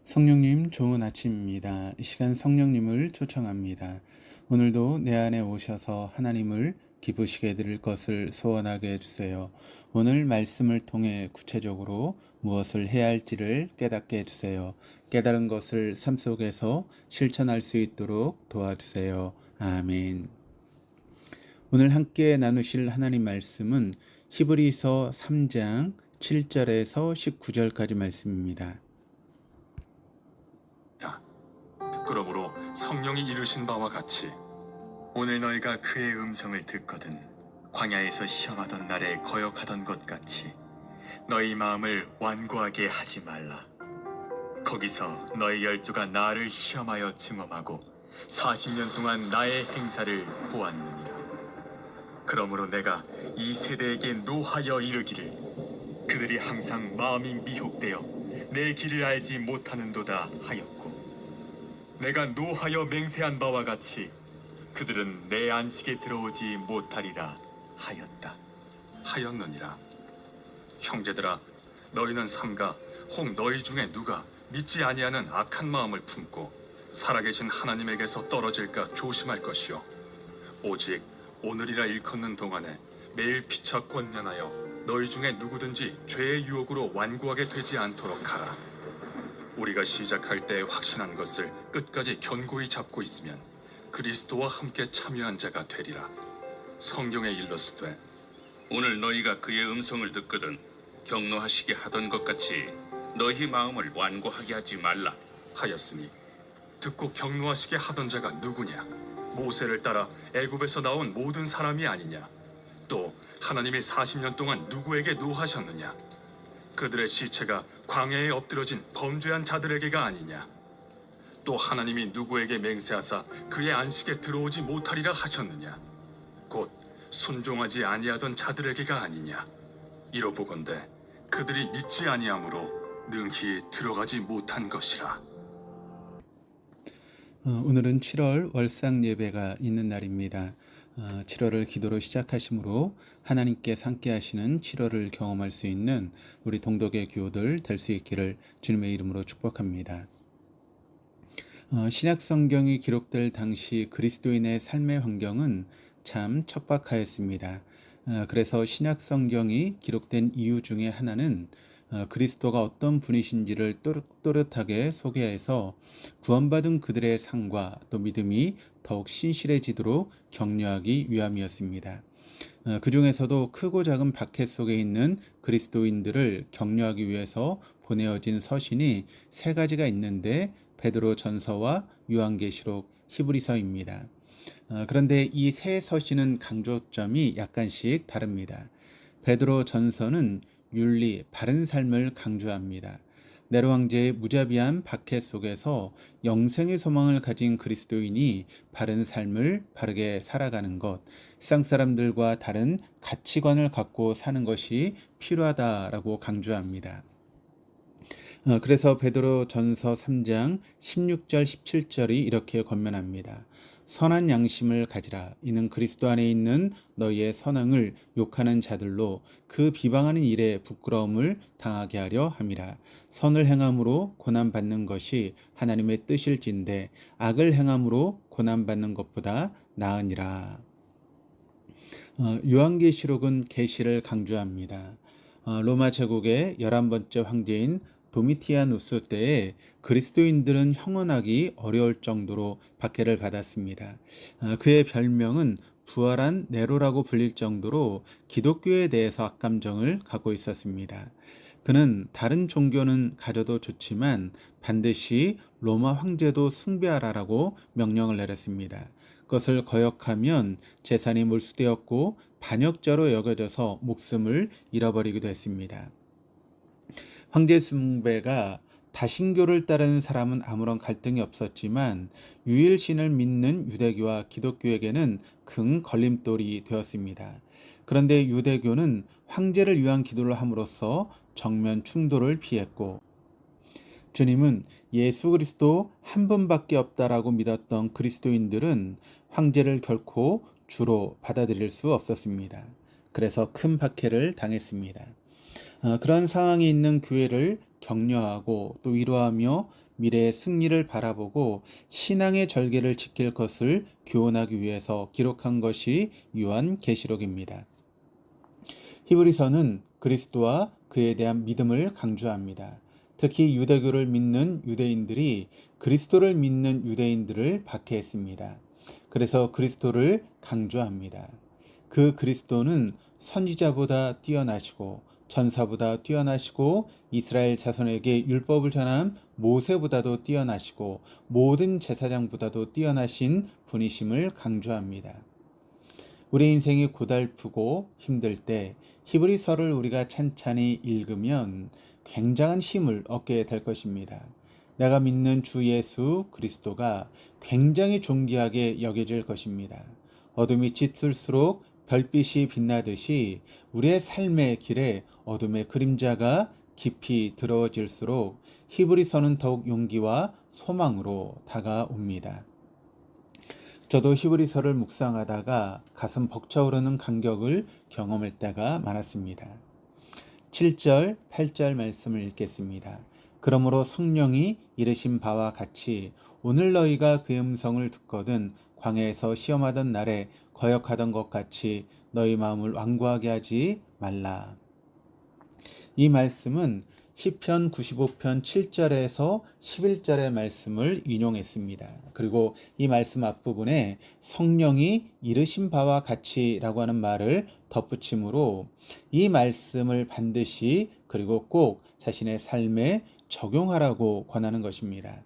성령님 좋은 아침입니다. 이 시간 성령님을 초청합니다. 오늘도 내 안에 오셔서 하나님을 기쁘시게 해드릴 것을 소원하게 해주세요. 오늘 말씀을 통해 구체적으로 무엇을 해야 할지를 깨닫게 해주세요. 깨달은 것을 삶 속에서 실천할 수 있도록 도와주세요. 아멘. 오늘 함께 나누실 하나님 말씀은 히브리서 3장 7절에서 19절까지 말씀입니다. 그러므로 성령이 이르신 바와 같이 오늘 너희가 그의 음성을 듣거든 광야에서 시험하던 날에 거역하던 것 같이 너희 마음을 완고하게 하지 말라. 거기서 너희 열조가 나를 시험하여 증험하고 40년 동안 나의 행사를 보았느니라. 그러므로 내가 이 세대에게 노하여 이르기를 그들이 항상 마음이 미혹되어 내 길을 알지 못하는도다 하였고, 내가 노하여 맹세한 바와 같이 그들은 내 안식에 들어오지 못하리라 하였느니라. 형제들아, 너희는 삼가 혹 너희 중에 누가 믿지 아니하는 악한 마음을 품고 살아계신 하나님에게서 떨어질까 조심할 것이요, 오직 오늘이라 일컫는 동안에 매일 피차 권면하여 너희 중에 누구든지 죄의 유혹으로 완고하게 되지 않도록 하라. 우리가 시작할 때 확신한 것을 끝까지 견고히 잡고 있으면 그리스도와 함께 참여한 자가 되리라. 성경에 일렀으되 오늘 너희가 그의 음성을 듣거든 경노하시게 하던 것 같이 너희 마음을 완고하게 하지 말라 하였으니, 듣고 경노하시게 하던 자가 누구냐? 모세를 따라 애굽에서 나온 모든 사람이 아니냐? 또 하나님이 40년 동안 누구에게 노하셨느냐? 그들의 시체가 광야에 엎드러진 범죄한 자들에게가 아니냐? 또 하나님이 누구에게 맹세하사 그의 안식에 들어오지 못하리라 하셨느냐? 곧 순종하지 아니하던 자들에게가 아니냐? 이로보건대 그들이 믿지 아니하므로 능히 들어가지 못한 것이라. 오늘은 7월 월상 예배가 있는 날입니다. 7월을 기도로 시작하심으로 하나님께 함께 하시는 7월을 경험할 수 있는 우리 동덕의 교우들 될 수 있기를 주님의 이름으로 축복합니다. 신약 성경이 기록될 당시 그리스도인의 삶의 환경은 참 척박하였습니다. 그래서 신약 성경이 기록된 이유 중에 하나는 그리스도가 어떤 분이신지를 또렷하게 소개해서 구원받은 그들의 삶과 또 믿음이 더욱 신실해지도록 격려하기 위함이었습니다. 그 중에서도 크고 작은 박해 속에 있는 그리스도인들을 격려하기 위해서 보내어진 서신이 세 가지가 있는데 베드로 전서와 요한계시록, 히브리서입니다. 그런데 이 세 서신은 강조점이 약간씩 다릅니다. 베드로 전서는 윤리, 바른 삶을 강조합니다. 네로 황제의 무자비한 박해 속에서 영생의 소망을 가진 그리스도인이 바른 삶을 바르게 살아가는 것, 세상 사람들과 다른 가치관을 갖고 사는 것이 필요하다라고 강조합니다. 그래서 베드로 전서 3장 16절 17절이 이렇게 권면합니다. 선한 양심을 가지라. 이는 그리스도 안에 있는 너희의 선행을 욕하는 자들로 그 비방하는 일에 부끄러움을 당하게 하려 함이라. 선을 행함으로 고난받는 것이 하나님의 뜻일진데 악을 행함으로 고난받는 것보다 나으니라. 요한계시록은 계시를 강조합니다. 로마 제국의 11번째 황제인 도미티아누스 때에 그리스도인들은 형언하기 어려울 정도로 박해를 받았습니다. 그의 별명은 부활한 네로라고 불릴 정도로 기독교에 대해서 악감정을 갖고 있었습니다. 그는 다른 종교는 가져도 좋지만 반드시 로마 황제도 숭배하라라고 명령을 내렸습니다. 그것을 거역하면 재산이 몰수되었고 반역자로 여겨져서 목숨을 잃어버리기도 했습니다. 황제 숭배가 다신교를 따르는 사람은 아무런 갈등이 없었지만 유일신을 믿는 유대교와 기독교에게는 큰 걸림돌이 되었습니다. 그런데 유대교는 황제를 위한 기도를 함으로써 정면 충돌을 피했고, 주님은 예수 그리스도 한 분밖에 없다라고 믿었던 그리스도인들은 황제를 결코 주로 받아들일 수 없었습니다. 그래서 큰 박해를 당했습니다. 그런 상황이 있는 교회를 격려하고 또 위로하며 미래의 승리를 바라보고 신앙의 절개를 지킬 것을 교훈하기 위해서 기록한 것이 요한계시록입니다. 히브리서는 그리스도와 그에 대한 믿음을 강조합니다. 특히 유대교를 믿는 유대인들이 그리스도를 믿는 유대인들을 박해했습니다. 그래서 그리스도를 강조합니다. 그 그리스도는 선지자보다 뛰어나시고 전사보다 뛰어나시고 이스라엘 자손에게 율법을 전한 모세보다도 뛰어나시고 모든 제사장보다도 뛰어나신 분이심을 강조합니다. 우리 인생이 고달프고 힘들 때 히브리서를 우리가 찬찬히 읽으면 굉장한 힘을 얻게 될 것입니다. 내가 믿는 주 예수 그리스도가 굉장히 존귀하게 여겨질 것입니다. 어둠이 짙을수록 별빛이 빛나듯이 우리의 삶의 길에 어둠의 그림자가 깊이 들어질수록 히브리서는 더욱 용기와 소망으로 다가옵니다. 저도 히브리서를 묵상하다가 가슴 벅차오르는 감격을 경험할 때가 많았습니다. 7절, 8절 말씀을 읽겠습니다. 그러므로 성령이 이르신 바와 같이 오늘 너희가 그의 음성을 듣거든 광야에서 시험하던 날에 거역하던 것 같이 너희 마음을 완고하게 하지 말라. 이 말씀은 시편 95편 7절에서 11절의 말씀을 인용했습니다. 그리고 이 말씀 앞부분에 성령이 이르신 바와 같이라고 하는 말을 덧붙임으로 이 말씀을 반드시 그리고 꼭 자신의 삶에 적용하라고 권하는 것입니다.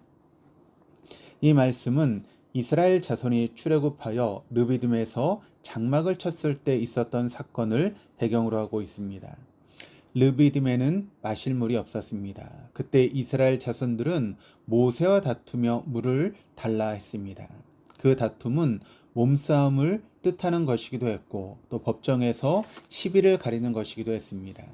이 말씀은 이스라엘 자손이 출애굽하여 르비딤에서 장막을 쳤을 때 있었던 사건을 배경으로 하고 있습니다. 르비딤에는 마실 물이 없었습니다. 그때 이스라엘 자손들은 모세와 다투며 물을 달라 했습니다. 그 다툼은 몸싸움을 뜻하는 것이기도 했고 또 법정에서 시비를 가리는 것이기도 했습니다.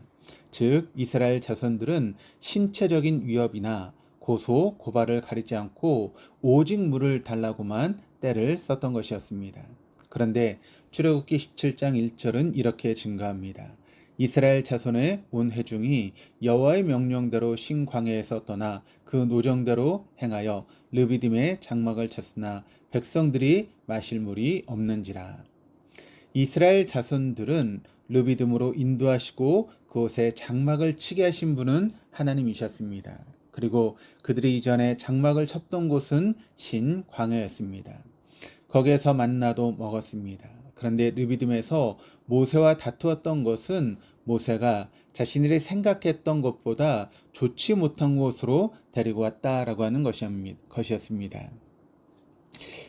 즉 이스라엘 자손들은 신체적인 위협이나 고소, 고발을 가리지 않고 오직 물을 달라고만 때를 썼던 것이었습니다. 그런데 출애굽기 17장 1절은 이렇게 증가합니다. 이스라엘 자손의 온 회중이 여호와의 명령대로 신광야에서 떠나 그 노정대로 행하여 르비딤에 장막을 쳤으나 백성들이 마실 물이 없는지라. 이스라엘 자손들은 르비딤으로 인도하시고 그곳에 장막을 치게 하신 분은 하나님이셨습니다. 그리고 그들이 이전에 장막을 쳤던 곳은 신광야였습니다. 거기에서 만나도 먹었습니다. 그런데 르비딤에서 모세와 다투었던 것은 모세가 자신들이 생각했던 것보다 좋지 못한 곳으로 데리고 왔다라고 하는 것이었습니다.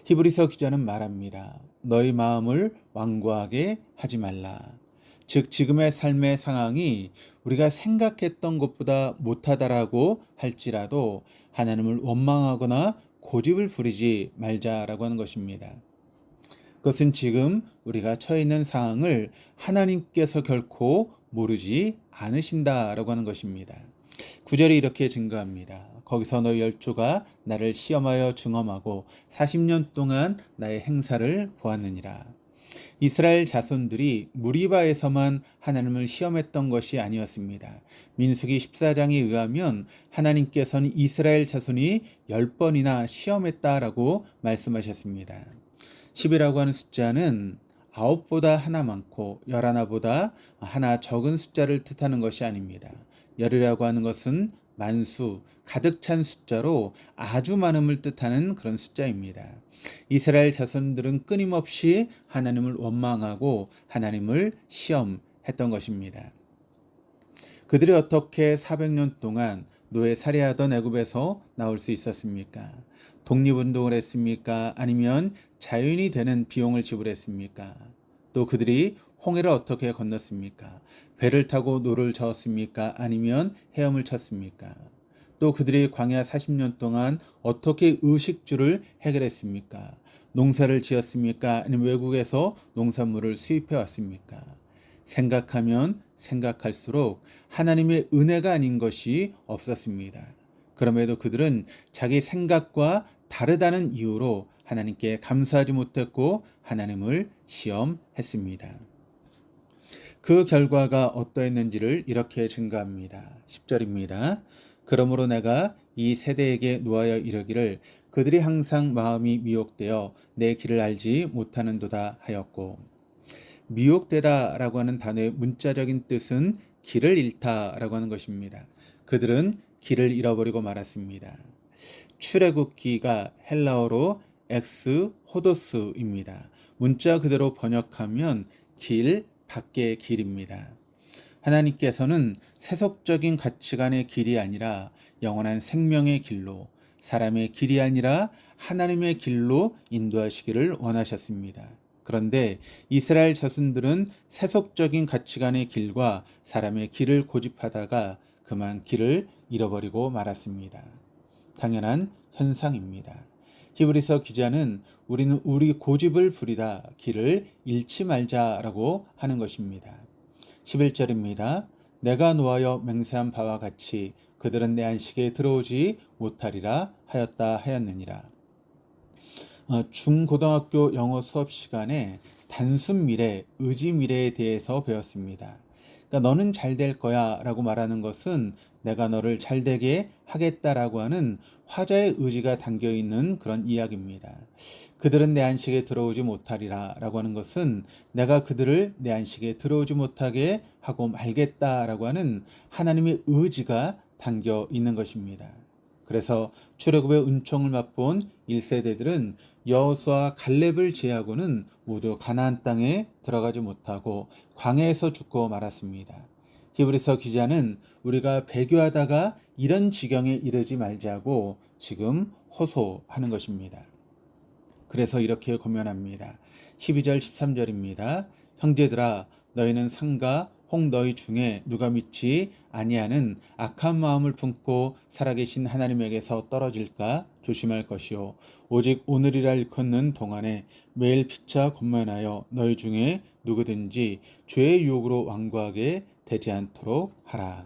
히브리서 기자는 말합니다. 너희 마음을 완고하게 하지 말라. 즉 지금의 삶의 상황이 우리가 생각했던 것보다 못하다라고 할지라도 하나님을 원망하거나 고집을 부리지 말자라고 하는 것입니다. 그것은 지금 우리가 처해 있는 상황을 하나님께서 결코 모르지 않으신다라고 하는 것입니다. 9절이 이렇게 증거합니다. 거기서 너희 열조가 나를 시험하여 증험하고 40년 동안 나의 행사를 보았느니라. 이스라엘 자손들이 무리바에서만 하나님을 시험했던 것이 아니었습니다. 민수기 14장에 의하면 하나님께서는 이스라엘 자손이 10번이나 시험했다라고 말씀하셨습니다. 10이라고 하는 숫자는 9보다 하나 많고 11보다 하나 적은 숫자를 뜻하는 것이 아닙니다. 10이라고 하는 것은 만수, 가득 찬 숫자로 아주 많음을 뜻하는 그런 숫자입니다. 이스라엘 자손들은 끊임없이 하나님을 원망하고 하나님을 시험했던 것입니다. 그들이 어떻게 400년 동안 노예 살해하던 애굽에서 나올 수 있었습니까? 독립운동을 했습니까? 아니면 자유인이 되는 비용을 지불했습니까? 또 그들이 홍해를 어떻게 건넜습니까? 배를 타고 노를 저었습니까? 아니면 헤엄을 쳤습니까? 또 그들이 광야 40년 동안 어떻게 의식주를 해결했습니까? 농사를 지었습니까? 아니면 외국에서 농산물을 수입해 왔습니까? 생각하면 생각할수록 하나님의 은혜가 아닌 것이 없었습니다. 그럼에도 그들은 자기 생각과 다르다는 이유로 하나님께 감사하지 못했고 하나님을 시험했습니다. 그 결과가 어떠했는지를 이렇게 증가합니다. 10절입니다. 그러므로 내가 이 세대에게 노하여 이르기를 그들이 항상 마음이 미혹되어 내 길을 알지 못하는도다 하였고, 미혹되다라고 하는 단어의 문자적인 뜻은 길을 잃다라고 하는 것입니다. 그들은 길을 잃어버리고 말았습니다. 출애굽기가 헬라어로 엑스 호도스입니다. 문자 그대로 번역하면 길, 밖의 길입니다. 하나님께서는 세속적인 가치관의 길이 아니라 영원한 생명의 길로, 사람의 길이 아니라 하나님의 길로 인도하시기를 원하셨습니다. 그런데 이스라엘 자손들은 세속적인 가치관의 길과 사람의 길을 고집하다가 그만 길을 잃어버리고 말았습니다. 당연한 현상입니다. 히브리서 기자는 우리는 우리 고집을 부리다 길을 잃지 말자라고 하는 것입니다. 11절입니다. 내가 노하여 맹세한 바와 같이 그들은 내 안식에 들어오지 못하리라 하였느니라. 중고등학교 영어 수업 시간에 단순 미래, 의지 미래에 대해서 배웠습니다. 그러니까 너는 잘 될 거야 라고 말하는 것은 내가 너를 잘 되게 하겠다라고 하는 화자의 의지가 담겨 있는 그런 이야기입니다. 그들은 내 안식에 들어오지 못하리라 라고 하는 것은 내가 그들을 내 안식에 들어오지 못하게 하고 말겠다라고 하는 하나님의 의지가 담겨 있는 것입니다. 그래서 출애굽의 은총을 맛본 1세대들은 여호수아 갈렙을 제하고는 모두 가나안 땅에 들어가지 못하고 광야에서 죽고 말았습니다. 히브리서 기자는 우리가 배교하다가 이런 지경에 이르지 말자고 지금 호소하는 것입니다. 그래서 이렇게 고면합니다. 12절 13절입니다. 형제들아 너희는 상가 혹 너희 중에 누가 믿지 아니하는 악한 마음을 품고 살아계신 하나님에게서 떨어질까 조심할 것이요 오직 오늘이라 일컫는 동안에 매일 피차 권면하여 너희 중에 누구든지 죄의 유혹으로 완고하게 되지 않도록 하라.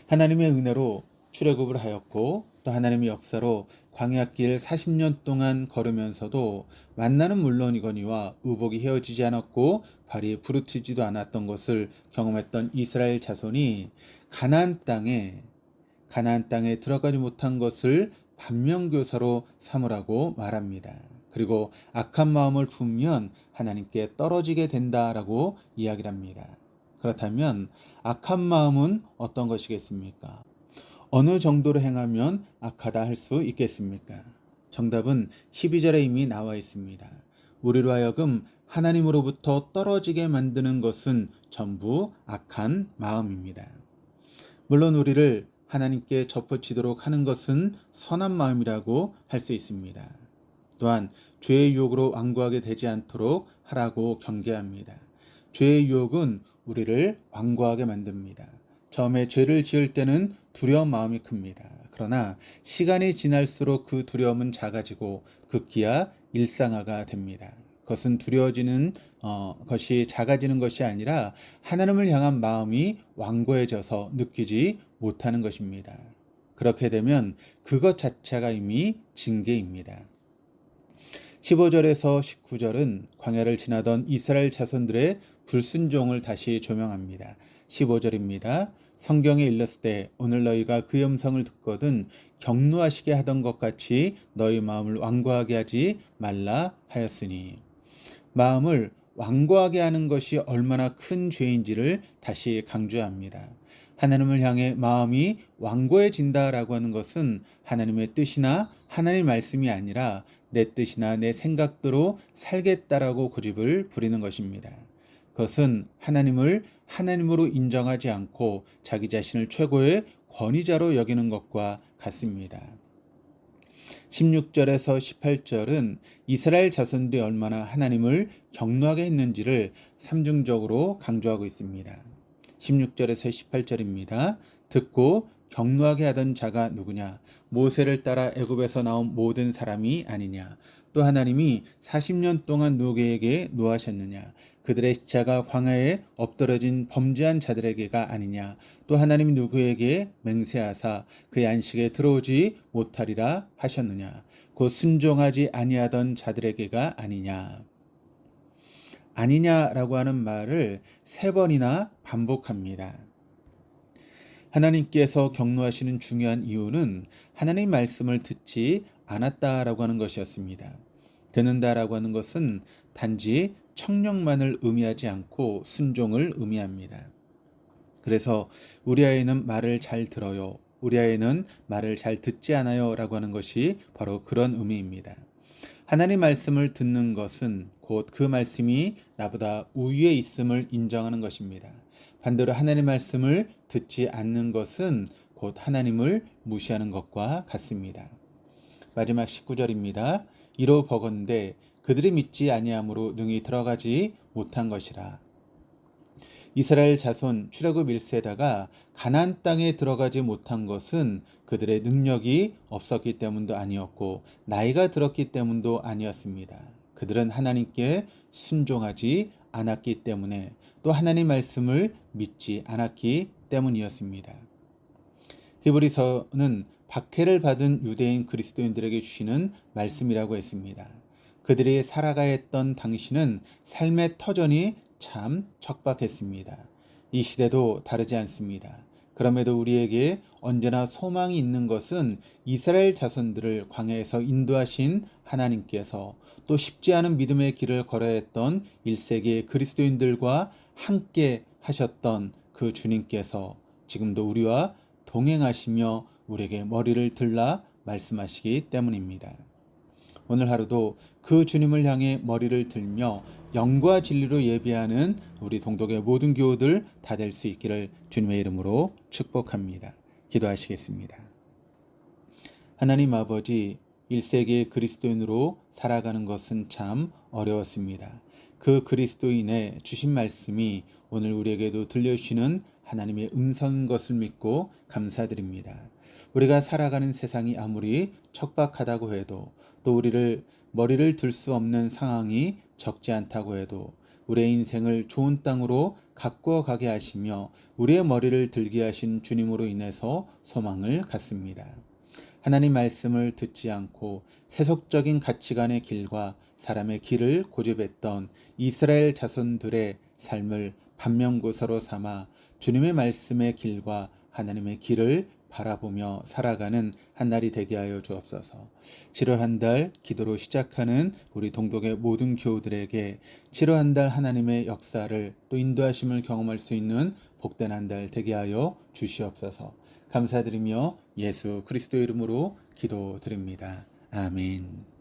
하나님의 은혜로 출애굽을 하였고 또 하나님의 역사로 광야길 40년 동안 걸으면서도 만나는 물론이거니와 의복이 헤어지지 않았고 발이 부르트지도 않았던 것을 경험했던 이스라엘 자손이 가나안 땅에 들어가지 못한 것을 반면교사로 삼으라고 말합니다. 그리고 악한 마음을 품으면 하나님께 떨어지게 된다라고 이야기를 합니다. 그렇다면 악한 마음은 어떤 것이겠습니까? 어느 정도로 행하면 악하다 할 수 있겠습니까? 정답은 12절에 이미 나와 있습니다. 우리로 하여금 하나님으로부터 떨어지게 만드는 것은 전부 악한 마음입니다. 물론 우리를 하나님께 접어치도록 하는 것은 선한 마음이라고 할 수 있습니다. 또한 죄의 유혹으로 완고하게 되지 않도록 하라고 경계합니다. 죄의 유혹은 우리를 완고하게 만듭니다. 처음에 죄를 지을 때는 두려운 마음이 큽니다. 그러나 시간이 지날수록 그 두려움은 작아지고 급기야 일상화가 됩니다. 그것은 두려워지는 것이 작아지는 것이 아니라 하나님을 향한 마음이 완고해져서 느끼지 못하는 것입니다. 그렇게 되면 그것 자체가 이미 징계입니다. 15절에서 19절은 광야를 지나던 이스라엘 자손들의 불순종을 다시 조명합니다. 15절입니다. 성경에 일렀을 때 오늘 너희가 그의 음성을 듣거든 격노하시게 하던 것 같이 너희 마음을 완고하게 하지 말라 하였으니, 마음을 완고하게 하는 것이 얼마나 큰 죄인지를 다시 강조합니다. 하나님을 향해 마음이 완고해진다라고 하는 것은 하나님의 뜻이나 하나님의 말씀이 아니라 내 뜻이나 내 생각대로 살겠다라고 고집을 부리는 것입니다. 그것은 하나님을 하나님으로 인정하지 않고 자기 자신을 최고의 권위자로 여기는 것과 같습니다. 16절에서 18절은 이스라엘 자손들이 얼마나 하나님을 격노하게 했는지를 삼중적으로 강조하고 있습니다. 16절에서 18절입니다. 듣고 격노하게 하던 자가 누구냐? 모세를 따라 애굽에서 나온 모든 사람이 아니냐? 또 하나님이 40년 동안 누구에게 노하셨느냐? 그들의 시체가 광야에 엎드러진 범죄한 자들에게가 아니냐? 또 하나님이 누구에게 맹세하사 그의 안식에 들어오지 못하리라 하셨느냐? 곧 순종하지 아니하던 자들에게가 아니냐? 아니냐라고 하는 말을 3번이나 반복합니다. 하나님께서 경노하시는 중요한 이유는 하나님 말씀을 듣지 않았다라고 하는 것이었습니다. 듣는다라고 하는 것은 단지 청력만을 의미하지 않고 순종을 의미합니다. 그래서 우리 아이는 말을 잘 들어요, 우리 아이는 말을 잘 듣지 않아요 라고 하는 것이 바로 그런 의미입니다. 하나님 말씀을 듣는 것은 곧 그 말씀이 나보다 우위에 있음을 인정하는 것입니다. 반대로 하나님 말씀을 듣지 않는 것은 곧 하나님을 무시하는 것과 같습니다. 마지막 19절입니다. 이로 버건대 그들이 믿지 아니함으로 능히 들어가지 못한 것이라. 이스라엘 자손 출애굽 1세다가 가나안 땅에 들어가지 못한 것은 그들의 능력이 없었기 때문도 아니었고 나이가 들었기 때문도 아니었습니다. 그들은 하나님께 순종하지 않았기 때문에 또 하나님 말씀을 믿지 않았기 때문이었습니다. 히브리서는 박해를 받은 유대인 그리스도인들에게 주시는 말씀이라고 했습니다. 그들이 살아가야 했던 당시는 삶의 터전이 참 척박했습니다. 이 시대도 다르지 않습니다. 그럼에도 우리에게 언제나 소망이 있는 것은 이스라엘 자손들을 광야에서 인도하신 하나님께서 또 쉽지 않은 믿음의 길을 걸어야 했던 1세기의 그리스도인들과 함께 하셨던 그 주님께서 지금도 우리와 동행하시며 우리에게 머리를 들라 말씀하시기 때문입니다. 오늘 하루도 그 주님을 향해 머리를 들며 영과 진리로 예배하는 우리 동독의 모든 교우들 다 될 수 있기를 주님의 이름으로 축복합니다. 기도하시겠습니다. 하나님 아버지, 1세기의 그리스도인으로 살아가는 것은 참 어려웠습니다. 그 그리스도인의 주신 말씀이 오늘 우리에게도 들려주시는 하나님의 음성인 것을 믿고 감사드립니다. 우리가 살아가는 세상이 아무리 척박하다고 해도 또 우리를 머리를 들 수 없는 상황이 적지 않다고 해도 우리의 인생을 좋은 땅으로 가꾸어 가게 하시며 우리의 머리를 들게 하신 주님으로 인해서 소망을 갖습니다. 하나님 말씀을 듣지 않고 세속적인 가치관의 길과 사람의 길을 고집했던 이스라엘 자손들의 삶을 반면교사로 삼아 주님의 말씀의 길과 하나님의 길을 바라보며 살아가는 한 날이 되게 하여 주옵소서. 7월 한 달 기도로 시작하는 우리 동독의 모든 교우들에게 7월 한 달 하나님의 역사를 또 인도하심을 경험할 수 있는 복된 한 달 되게 하여 주시옵소서. 감사드리며 예수 그리스도 이름으로 기도드립니다. 아멘.